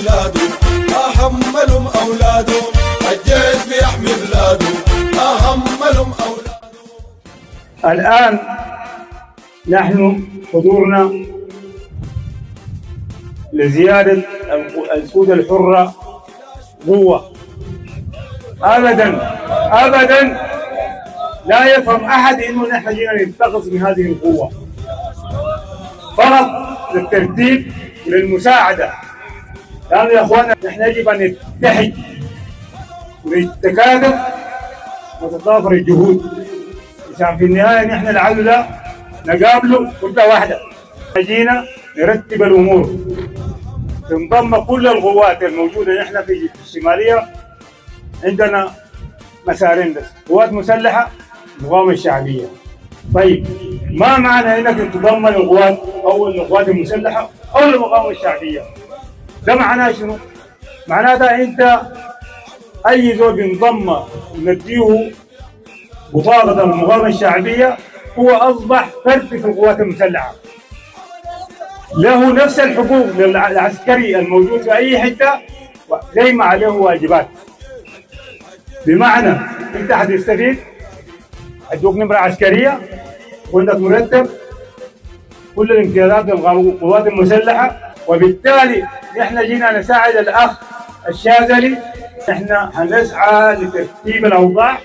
بلاده، ما هملهم أولاده، الجيش بيحمي بلاده، ما هملهم أولاده. الآن نحن حضورنا لزيادة السود الحرة قوة. أبدا أبدا لا يفهم أحد إنه نحن جينا ننتقص من هذه القوة، فقط للترتيب وللمساعدة. لأنه يا أخوانا نحن يجب أن نتحد ونتكاتف وتتضافر الجهود عشان في النهاية نحن العدو ده نقابله كتلة واحدة. جينا نرتب الأمور، تنضم كل القوات الموجودة. نحن في الشمالية عندنا مسارين بس، قوات مسلحة المقاومة الشعبية. طيب ما معنى انك تتضمن القوات او القوات المسلحة او المقاومة الشعبية؟ ده معناه شنو؟ معناتها انت اي زول بينضم نديه بطاقة المقاومة الشعبية هو اصبح فرد في القوات المسلحة، له نفس الحقوق للعسكري الموجود في اي حتة زي ما عليه واجبات. بمعنى انت حتستفيد، ادوك نمرة عسكرية وعندك مرتب، كل الامتيازات للقوات المسلحة. وبالتالي نحن جينا نساعد الاخ الشاذلي. نحن حنسعى لترتيب الاوضاع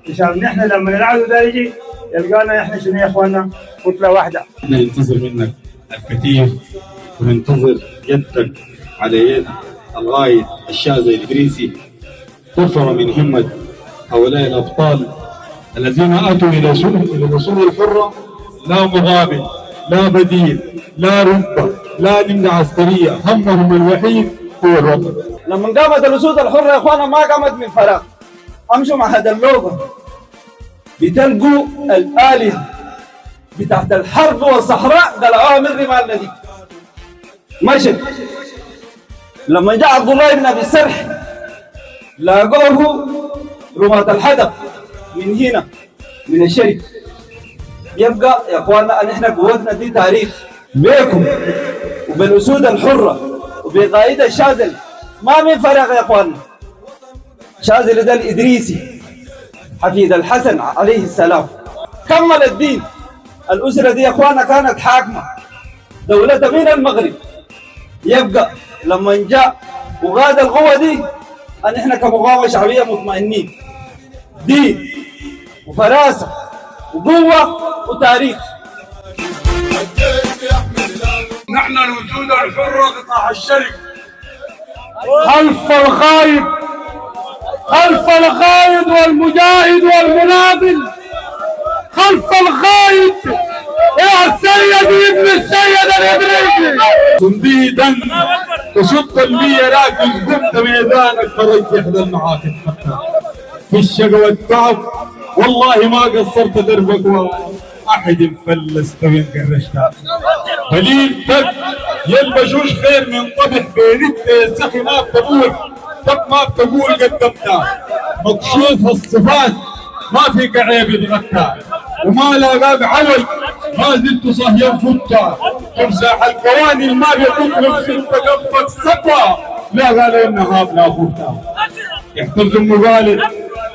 عشان نحن لما العدو ده يجي يلقانا نحن شنو يا اخوانا كتلة واحدة. نحن ننتظر منك الكثير وننتظر يدك على يد القائد الشاذلي الإدريسي ترفع من همة هؤلاء الأبطال الذين أتوا إلى الوصول الحرة، لا مقابل لا بديل لا رتبة لا نمرة عسكرية، همهم الوحيد هو الوطن. لما قامت الوصول الحرة يا اخوانا ما قامت من فراغ، امشوا مع هذا اللوغو بتلقوا الآلهة بتاعت الحرب والصحراء قلعوها من رمال النبي. مشت لما جاء عبد الله بن ابي السرح لاقوه رماة الحدب من هنا من الشرك. يبقى يا اخواننا ان احنا قوتنا دي تاريخ بيكم وبالاسود الحره وبقائد الشاذلي ما من فراغ يا اخواننا. الشاذلي ده الادريسي حفيد الحسن عليه السلام كمل الدين. الاسره دي يا اخواننا كانت حاكمه دولتها من المغرب. يبقى لما جاء وغاد القوه دي ان احنا كمقاومه شعبيه مطمئنين، دين وفراسه وقوه وتاريخ. نحن الوجود الحره قطاع الشرك خلف القائد، خلف القائد والمجاهد والمناضل، خلف القائد يا السيد ابن السيد الإدريسي. تنبيدا تشط المية راكز قمت ميدانك فرجح للمعاك الفتاة في الشقا والتعب والله ما قصرت دربك واحد مفلس وين قرشتها. قليلتك يلبشوش خير من طبح بين سخي ما بتقول ما بتقول قدمتها. مكشوف الصفات ما فيك عيب يتغطى وما لاقى بعوج ما زلت صهيا فتا. تمسح القوانين ما بيطلب ست قبضة سطوة لا قال انها ابن اخوتها. يحترم مبالغ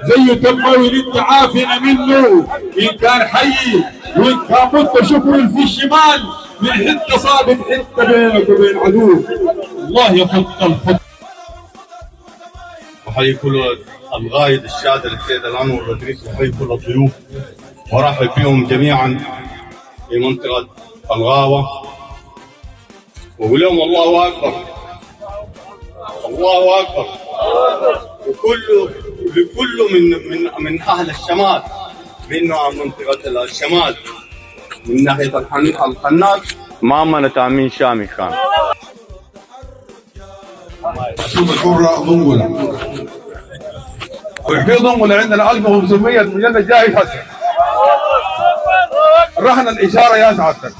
زي تم ولد عافنا منه ان كان حي وان كان مت شكر في الشمال من حته صابت حته بينك وبين عدو الله يفك الفك. وحي كل القائد الشاذلي السيد الانور الادريسي وحي كل الضيوف ورحب بهم جميعا في منطقه الغاوه واقول لهم الله اكبر الله اكبر. لكل من اهل الشمال منه منطقه الشمال من ناحيه الحناط ما منت امين شامي كان. الوجود الحره ضنقله ويحكي ضنقله عندنا 1500 مجند جاهز هسه. رهن الاشاره يا سعادتك.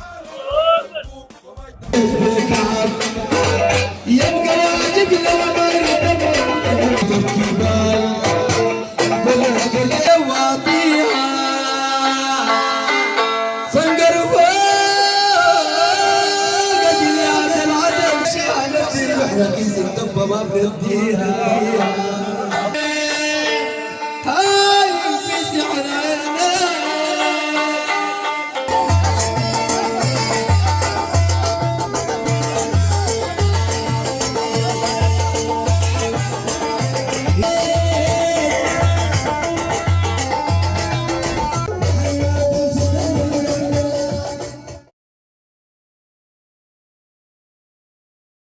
احنا كيس الدبة ما بنديها